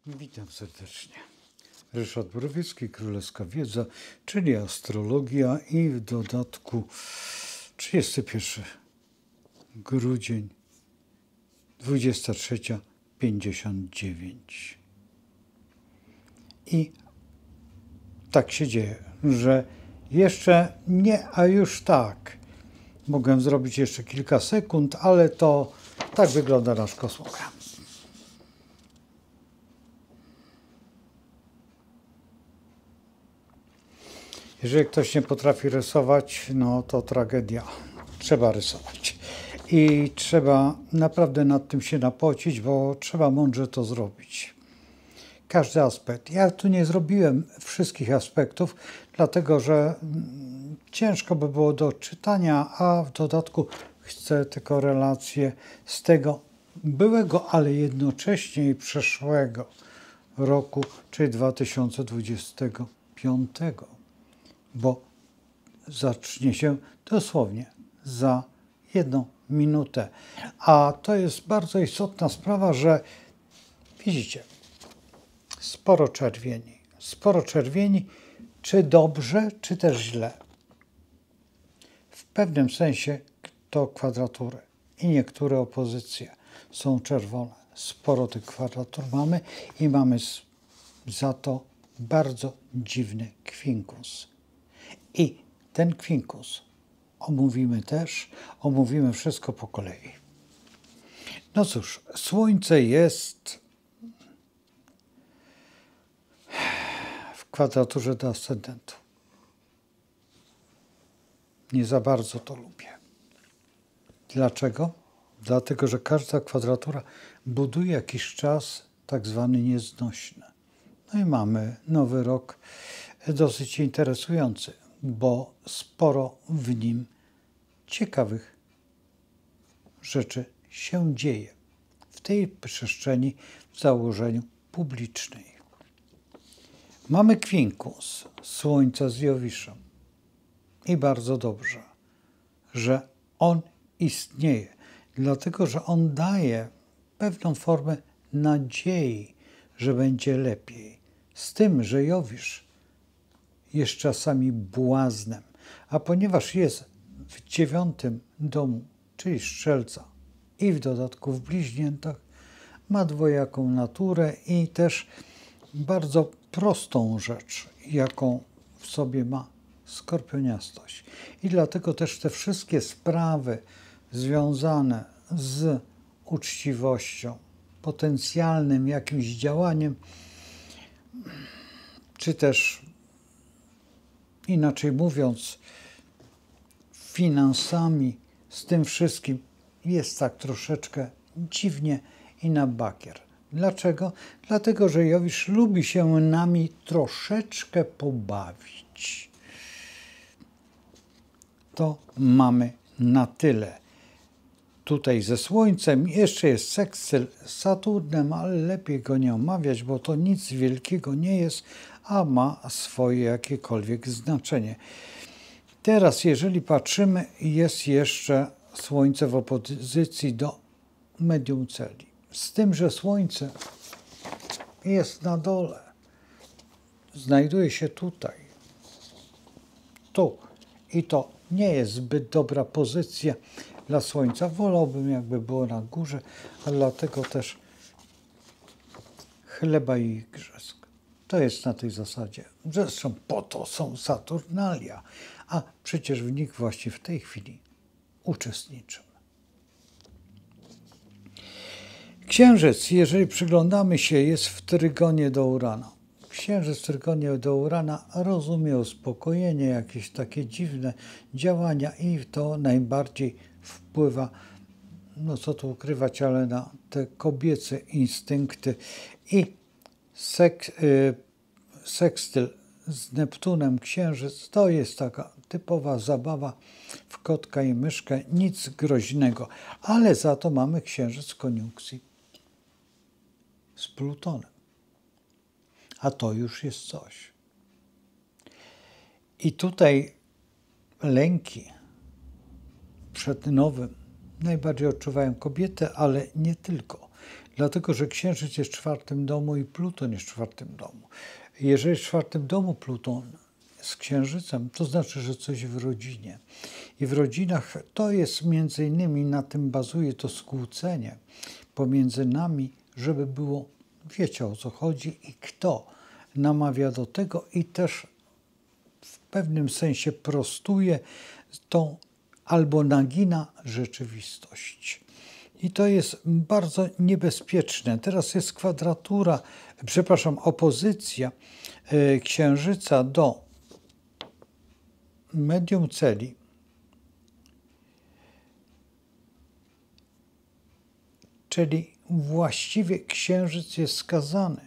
Witam serdecznie. Ryszard Borowiecki, Królewska Wiedza, czyli astrologia i w dodatku 31 grudzień 23:59. I tak się dzieje, że jeszcze nie, a już tak. Mogę zrobić jeszcze kilka sekund, ale to tak wygląda nasz kosmogram. Jeżeli ktoś nie potrafi rysować, no to tragedia. Trzeba rysować. I trzeba naprawdę nad tym się napocić, bo trzeba mądrze to zrobić. Każdy aspekt. Ja tu nie zrobiłem wszystkich aspektów, dlatego że ciężko by było do czytania, a w dodatku chcę tylko relacje z tego byłego, ale jednocześnie i przeszłego roku, czyli 2025. Bo zacznie się dosłownie za 1 minutę. A to jest bardzo istotna sprawa, że widzicie, sporo czerwieni. Sporo czerwieni, czy dobrze, czy też źle. W pewnym sensie to kwadratury i niektóre opozycje są czerwone. Sporo tych kwadratur mamy i mamy za to bardzo dziwny kwinkus. I ten kwinkus omówimy wszystko po kolei. No cóż, Słońce jest w kwadraturze do ascendentu. Nie za bardzo to lubię. Dlaczego? Dlatego, że każda kwadratura buduje jakiś czas tak zwany nieznośny. No i mamy nowy rok dosyć interesujący, bo sporo w nim ciekawych rzeczy się dzieje w tej przestrzeni w założeniu publicznej. Mamy kwinkus Słońca z Jowiszem i bardzo dobrze, że on istnieje, dlatego że on daje pewną formę nadziei, że będzie lepiej. Z tym, że Jowisz jest czasami błaznem, a ponieważ jest w 9. domu, czyli Strzelca i w dodatku w Bliźniętach, ma dwojaką naturę i też bardzo prostą rzecz, jaką w sobie ma skorpioniastość. I dlatego też te wszystkie sprawy związane z uczciwością, potencjalnym jakimś działaniem, czy też inaczej mówiąc, finansami, z tym wszystkim jest tak troszeczkę dziwnie i na bakier. Dlaczego? Dlatego, że Jowisz lubi się nami troszeczkę pobawić. To mamy na tyle. Tutaj ze Słońcem jeszcze jest sekstyl z Saturnem, ale lepiej go nie omawiać, bo to nic wielkiego nie jest, a ma swoje jakiekolwiek znaczenie. Teraz, jeżeli patrzymy, jest jeszcze Słońce w opozycji do medium celi. Z tym, że Słońce jest na dole. Znajduje się tutaj. Tu. I to nie jest zbyt dobra pozycja dla Słońca. Wolałbym, jakby było na górze, a dlatego też chleba i igrzysk. To jest na tej zasadzie. Zresztą po to są Saturnalia, a przecież w nich właśnie w tej chwili uczestniczymy. Księżyc, jeżeli przyglądamy się, jest w trygonie do Urana. Księżyc w trygonie do Urana rozumie uspokojenie, jakieś takie dziwne działania i to najbardziej wpływa, no co tu ukrywać, ale na te kobiece instynkty i sekstyl z Neptunem, Księżyc, to jest taka typowa zabawa w kotka i myszkę, nic groźnego, ale za to mamy Księżyc w koniunkcji z Plutonem. A to już jest coś. I tutaj lęki przed nowym najbardziej odczuwają kobiety, ale nie tylko. Dlatego, że Księżyc jest w 4. domu i Pluton jest w 4. domu. Jeżeli w 4. domu Pluton z Księżycem, to znaczy, że coś w rodzinie. I w rodzinach to jest między innymi, na tym bazuje to skłócenie pomiędzy nami, żeby było, wiecie o co chodzi i kto namawia do tego i też w pewnym sensie prostuje tą albo nagina rzeczywistość. I to jest bardzo niebezpieczne. Teraz jest opozycja Księżyca do medium celi. Czyli właściwie Księżyc jest skazany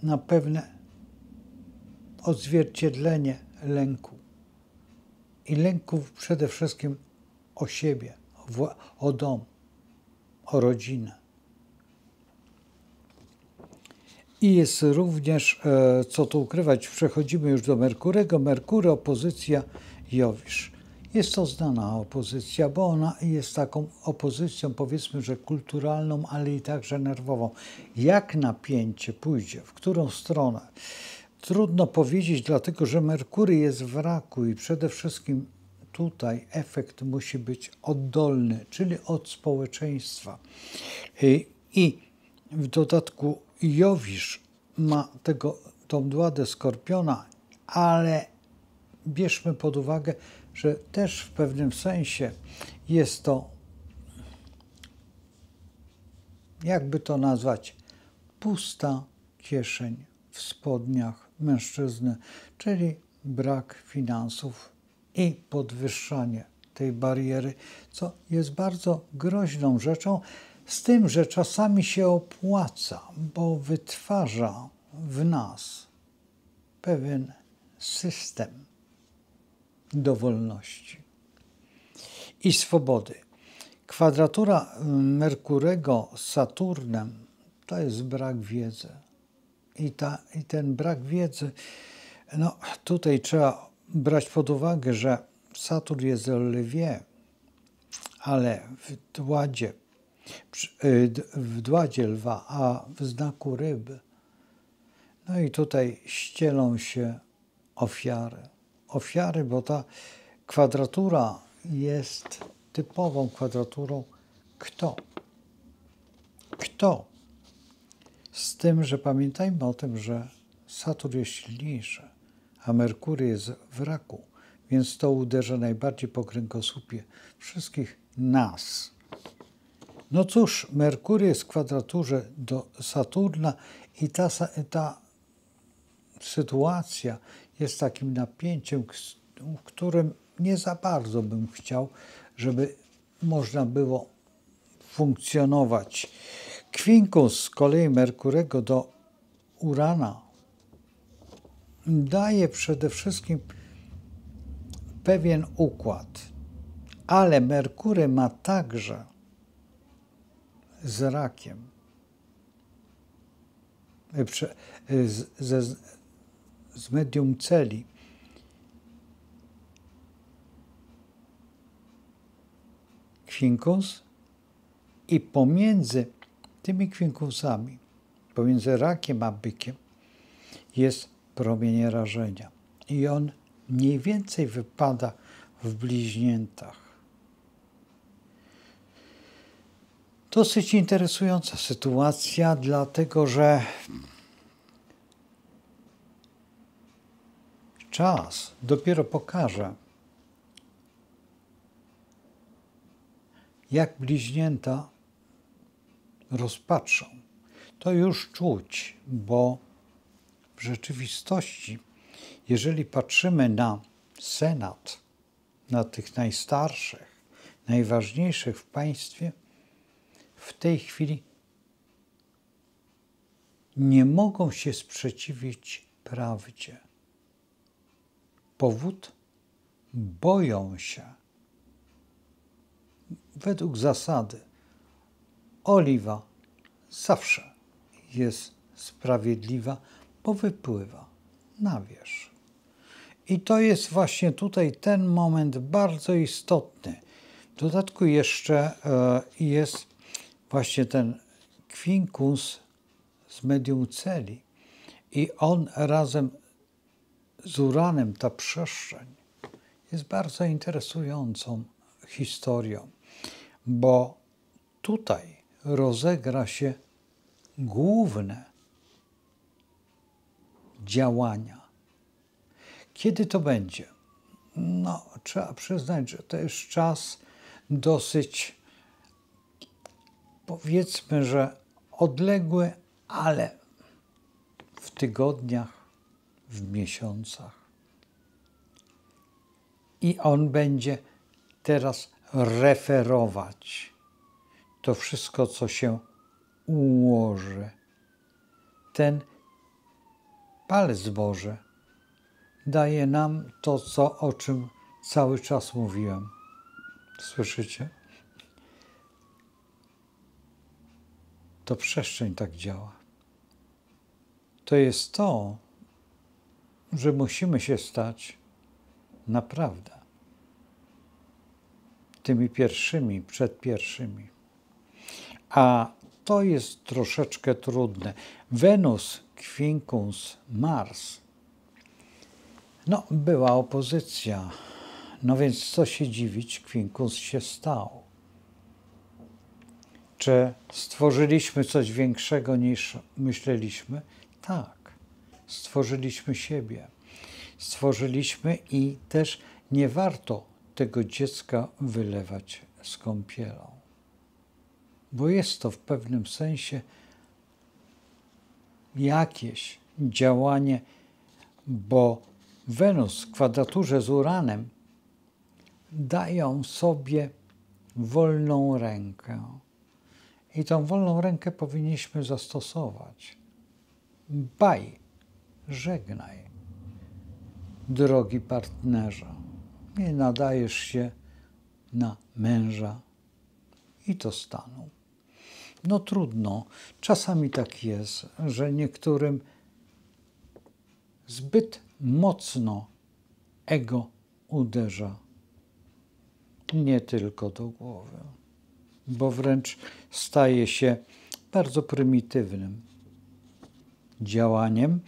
na pewne odzwierciedlenie lęku. I lęków przede wszystkim o siebie, o dom, o rodzinę. I jest również, co tu ukrywać, przechodzimy już do Merkurego. Merkury, opozycja Jowisz. Jest to znana opozycja, bo ona jest taką opozycją, powiedzmy, że kulturalną, ale i także nerwową. Jak napięcie pójdzie, w którą stronę? Trudno powiedzieć, dlatego że Merkury jest w raku i przede wszystkim tutaj efekt musi być oddolny, czyli od społeczeństwa. I w dodatku Jowisz ma tą duadę Skorpiona, ale bierzmy pod uwagę, że też w pewnym sensie jest to, jakby to nazwać, pusta kieszeń w spodniach mężczyzny, czyli brak finansów i podwyższanie tej bariery, co jest bardzo groźną rzeczą, z tym, że czasami się opłaca, bo wytwarza w nas pewien system dowolności i swobody. Kwadratura Merkurego z Saturnem to jest brak wiedzy. I ten brak wiedzy, no tutaj trzeba brać pod uwagę, że Saturn jest w Lwie, ale w dładzie Lwa, a w znaku Ryby. No i tutaj ścielą się ofiary. Ofiary, bo ta kwadratura jest typową kwadraturą kto? Kto? Z tym, że pamiętajmy o tym, że Saturn jest silniejszy, a Merkury jest w raku, więc to uderza najbardziej po kręgosłupie wszystkich nas. No cóż, Merkury jest w kwadraturze do Saturna i ta sytuacja jest takim napięciem, w którym nie za bardzo bym chciał, żeby można było funkcjonować. Kwinkus z kolei Merkurego do Urana daje przede wszystkim pewien układ, ale Merkury ma także z rakiem, z medium celi, kwinkus i pomiędzy tymi kwinkusami, pomiędzy rakiem a bykiem jest promień rażenia i on mniej więcej wypada w bliźniętach. Dosyć interesująca sytuacja, dlatego że czas dopiero pokaże, jak bliźnięta rozpatrzą. To już czuć, bo w rzeczywistości, jeżeli patrzymy na Senat, na tych najstarszych, najważniejszych w państwie, w tej chwili nie mogą się sprzeciwić prawdzie. Powód? Boją się. Według zasady oliwa zawsze jest sprawiedliwa, bo wypływa na wierzch. I to jest właśnie tutaj ten moment bardzo istotny. W dodatku jeszcze jest właśnie ten kwinkus z medium celi i on razem z Uranem, ta przestrzeń, jest bardzo interesującą historią, bo tutaj rozegra się główne działania. Kiedy to będzie? No, trzeba przyznać, że to jest czas dosyć, powiedzmy, że odległy, ale w tygodniach, w miesiącach. I on będzie teraz referować to wszystko, co się ułoży. Ten palec Boży daje nam to, o czym cały czas mówiłem. Słyszycie? To przestrzeń tak działa. To jest to, że musimy się stać naprawdę tymi pierwszymi, przed pierwszymi. A to jest troszeczkę trudne. Wenus, kwinkus, Mars. No, była opozycja. No więc co się dziwić, kwinkus się stał. Czy stworzyliśmy coś większego niż myśleliśmy? Tak. Stworzyliśmy siebie. Stworzyliśmy i też nie warto tego dziecka wylewać z kąpielą. Bo jest to w pewnym sensie jakieś działanie, bo Wenus w kwadraturze z Uranem dają sobie wolną rękę. I tą wolną rękę powinniśmy zastosować. Baj, żegnaj, drogi partnerze. Nie nadajesz się na męża i to stanu. No trudno. Czasami tak jest, że niektórym zbyt mocno ego uderza. Nie tylko do głowy, bo wręcz staje się bardzo prymitywnym działaniem,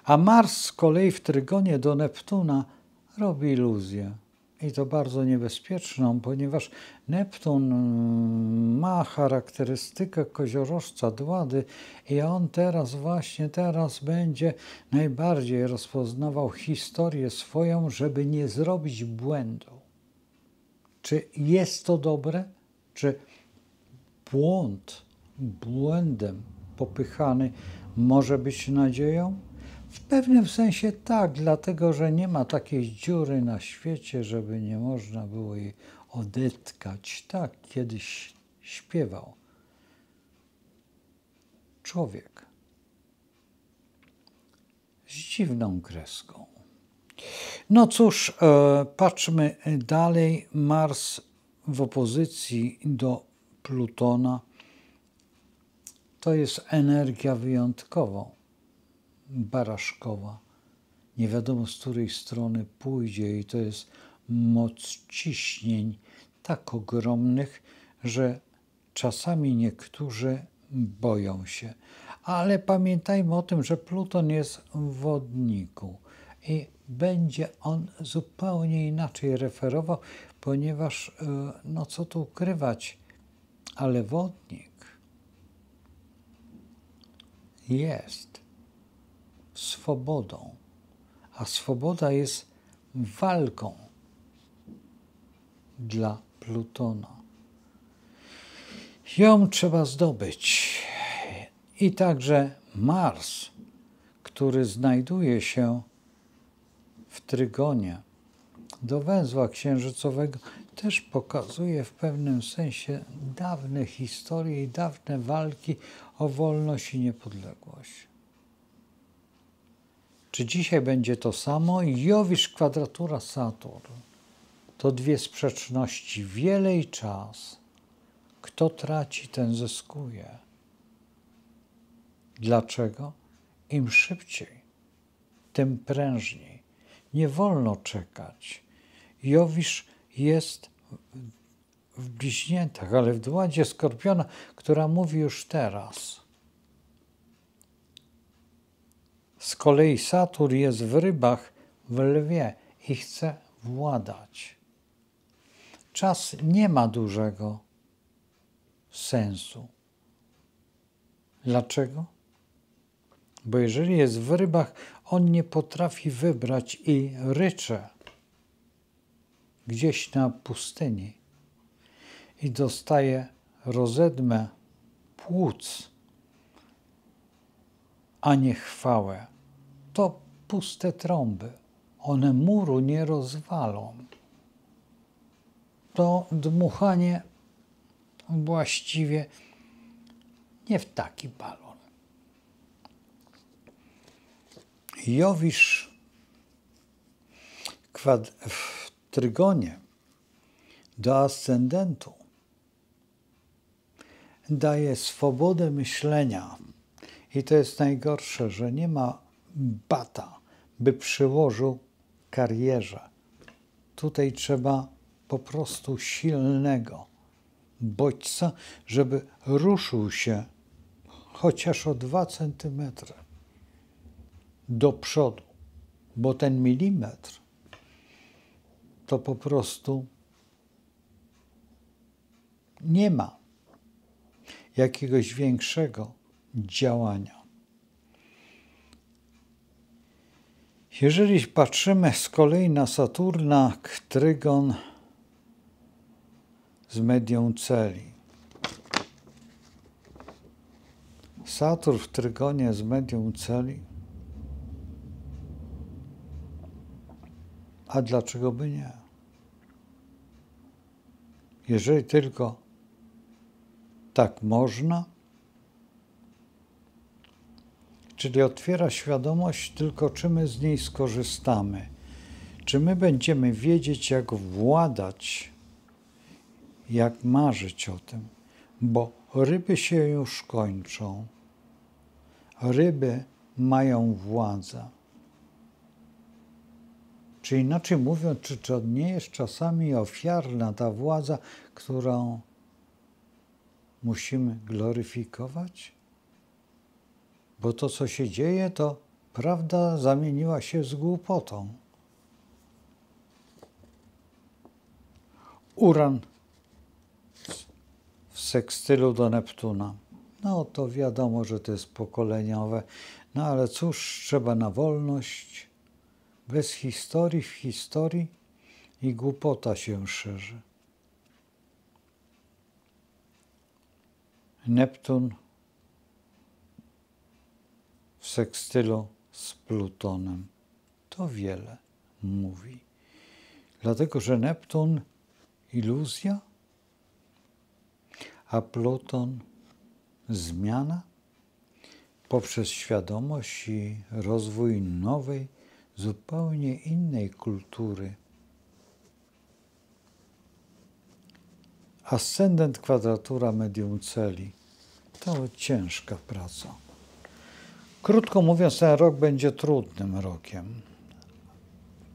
a Mars z kolei w trygonie do Neptuna robi iluzję. I to bardzo niebezpieczną, ponieważ Neptun ma charakterystykę koziorożca, dłady i on teraz będzie najbardziej rozpoznawał historię swoją, żeby nie zrobić błędu. Czy jest to dobre? Czy błędem popychany może być nadzieją? W pewnym sensie tak, dlatego że nie ma takiej dziury na świecie, żeby nie można było jej odetkać. Tak kiedyś śpiewał człowiek z dziwną kreską. No cóż, patrzmy dalej. Mars w opozycji do Plutona to jest energia wyjątkowa, baraszkowa. Nie wiadomo, z której strony pójdzie i to jest moc ciśnień tak ogromnych, że czasami niektórzy boją się. Ale pamiętajmy o tym, że Pluton jest w wodniku i będzie on zupełnie inaczej referował, ponieważ, no co tu ukrywać, ale wodnik jest swobodą, a swoboda jest walką dla Plutona. Ją trzeba zdobyć. I także Mars, który znajduje się w trygonie do węzła księżycowego, też pokazuje w pewnym sensie dawne historie i dawne walki o wolność i niepodległość. Czy dzisiaj będzie to samo? Jowisz, kwadratura, Saturn. To dwie sprzeczności. Wiele i czas. Kto traci, ten zyskuje. Dlaczego? Im szybciej, tym prężniej. Nie wolno czekać. Jowisz jest w bliźniętach, ale w ładzie Skorpiona, która mówi już teraz. Z kolei Saturn jest w rybach, w lwie i chce władać. Czas nie ma dużego sensu. Dlaczego? Bo jeżeli jest w rybach, on nie potrafi wybrać i rycze gdzieś na pustyni i dostaje rozedmę płuc, a nie chwałę. To puste trąby. One muru nie rozwalą. To dmuchanie właściwie nie w taki balon. Jowisz w trygonie do ascendentu daje swobodę myślenia. I to jest najgorsze, że nie ma bata, by przyłożył karierze. Tutaj trzeba po prostu silnego bodźca, żeby ruszył się chociaż o 2 centymetry do przodu, bo ten milimetr to po prostu nie ma jakiegoś większego działania. Jeżeli patrzymy z kolei na Saturna, trygon z medium celi. Saturn w trygonie z medium celi. A dlaczego by nie? Jeżeli tylko tak można, czyli otwiera świadomość, tylko czy my z niej skorzystamy. Czy my będziemy wiedzieć, jak władać, jak marzyć o tym, bo ryby się już kończą. Ryby mają władzę. Czy inaczej mówiąc, czy to nie jest czasami ofiarna ta władza, którą musimy gloryfikować? Bo to, co się dzieje, to prawda zamieniła się z głupotą. Uran w sekstylu do Neptuna. No to wiadomo, że to jest pokoleniowe. No ale cóż, trzeba na wolność, bez historii w historii i głupota się szerzy. Neptun w sekstylu z Plutonem. To wiele mówi. Dlatego, że Neptun iluzja, a Pluton zmiana poprzez świadomość i rozwój nowej, zupełnie innej kultury. Ascendent kwadratura medium celi to ciężka praca. Krótko mówiąc, ten rok będzie trudnym rokiem.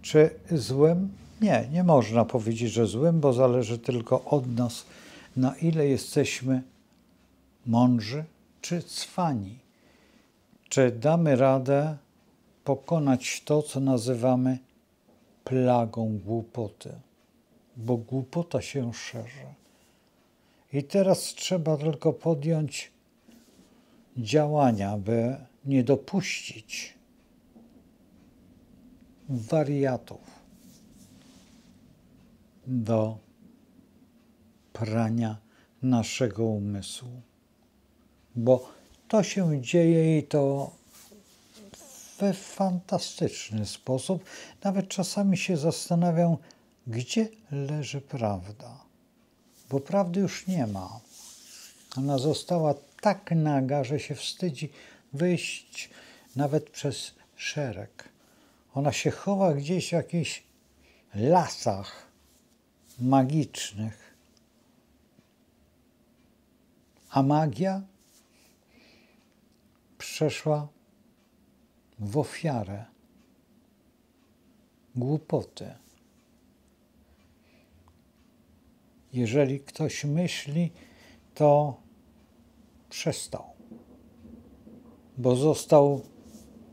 Czy złym? Nie, nie można powiedzieć, że złym, bo zależy tylko od nas, na ile jesteśmy mądrzy czy cwani. Czy damy radę pokonać to, co nazywamy plagą głupoty, bo głupota się szerzy. I teraz trzeba tylko podjąć działania, by nie dopuścić wariatów do prania naszego umysłu. Bo to się dzieje i to we fantastyczny sposób. Nawet czasami się zastanawiam, gdzie leży prawda. Bo prawdy już nie ma. Ona została tak naga, że się wstydzi wyjść nawet przez szereg. Ona się chowa gdzieś w jakichś lasach magicznych. A magia przeszła w ofiarę głupoty. Jeżeli ktoś myśli, to przestał, bo został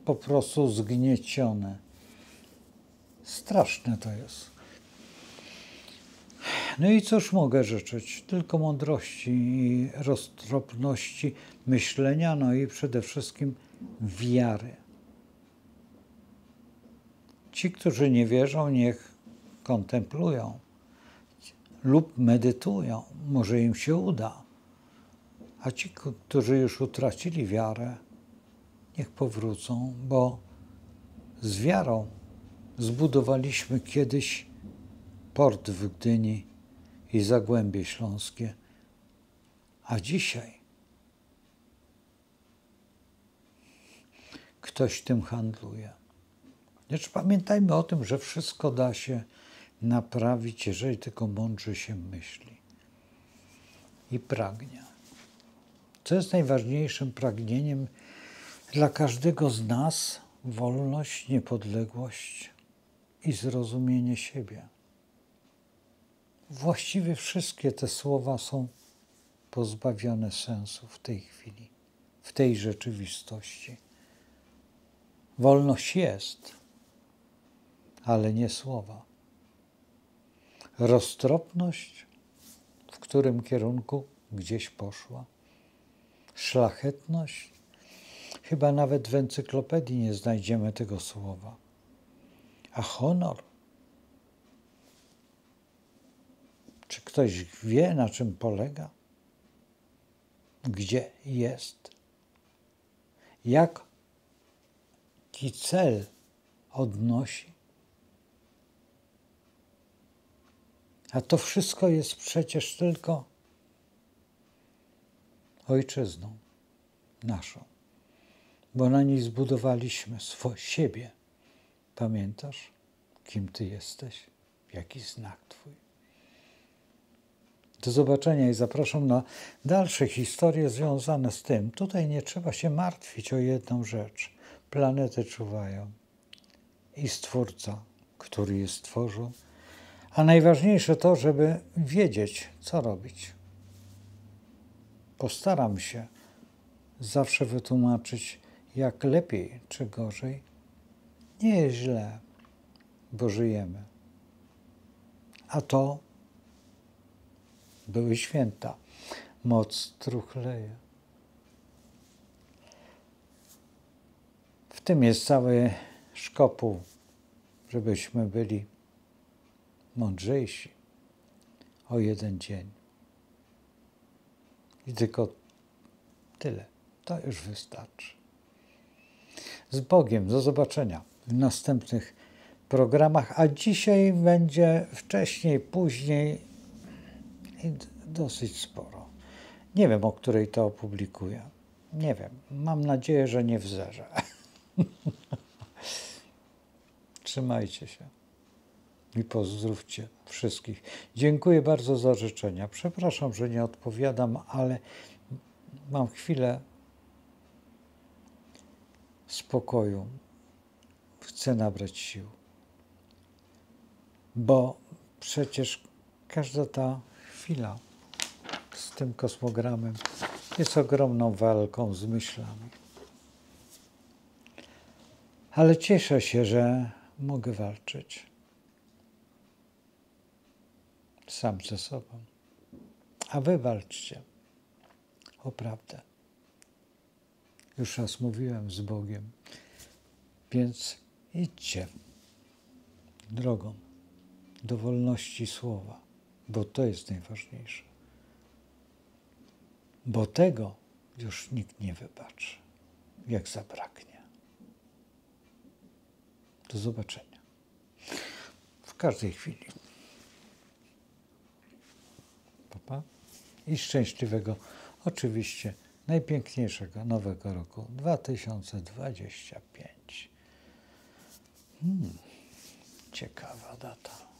po prostu zgnieciony. Straszne to jest. No i cóż mogę życzyć? Tylko mądrości i roztropności myślenia, no i przede wszystkim wiary. Ci, którzy nie wierzą, niech kontemplują lub medytują. Może im się uda. A ci, którzy już utracili wiarę, niech powrócą, bo z wiarą zbudowaliśmy kiedyś port w Gdyni i Zagłębie Śląskie. A dzisiaj ktoś tym handluje. Lecz pamiętajmy o tym, że wszystko da się naprawić, jeżeli tylko mądrze się myśli i pragnie. Co jest najważniejszym pragnieniem dla każdego z nas? Wolność, niepodległość i zrozumienie siebie. Właściwie wszystkie te słowa są pozbawione sensu w tej chwili, w tej rzeczywistości. Wolność jest, ale nie słowa. Roztropność, w którym kierunku gdzieś poszła. Szlachetność, chyba nawet w encyklopedii nie znajdziemy tego słowa. A honor? Czy ktoś wie, na czym polega? Gdzie jest? Jaki cel odnosi? A to wszystko jest przecież tylko ojczyzną naszą, bo na niej zbudowaliśmy siebie. Pamiętasz, kim ty jesteś? Jaki znak twój? Do zobaczenia i zapraszam na dalsze historie związane z tym. Tutaj nie trzeba się martwić o jedną rzecz. Planety czuwają i Stwórca, który je stworzył. A najważniejsze to, żeby wiedzieć, co robić. Postaram się zawsze wytłumaczyć, jak lepiej czy gorzej. Nie jest źle, bo żyjemy. A to były święta. Moc truchleje. W tym jest cały szkopuł, żebyśmy byli mądrzejsi o jeden dzień. I tylko tyle. To już wystarczy. Z Bogiem. Do zobaczenia w następnych programach. A dzisiaj będzie wcześniej, później i dosyć sporo. Nie wiem, o której to opublikuję. Nie wiem. Mam nadzieję, że nie w zerze. Trzymajcie się. I pozdrówcie wszystkich. Dziękuję bardzo za życzenia. Przepraszam, że nie odpowiadam, ale mam chwilę spokoju. Chcę nabrać sił. Bo przecież każda ta chwila z tym kosmogramem jest ogromną walką z myślami. Ale cieszę się, że mogę walczyć sam ze sobą. A wy walczcie o prawdę. Już raz mówiłem z Bogiem, więc idźcie drogą do wolności słowa, bo to jest najważniejsze. Bo tego już nikt nie wybaczy, jak zabraknie. Do zobaczenia. W każdej chwili. Pa, pa. I szczęśliwego, oczywiście najpiękniejszego nowego roku 2025. Ciekawa data.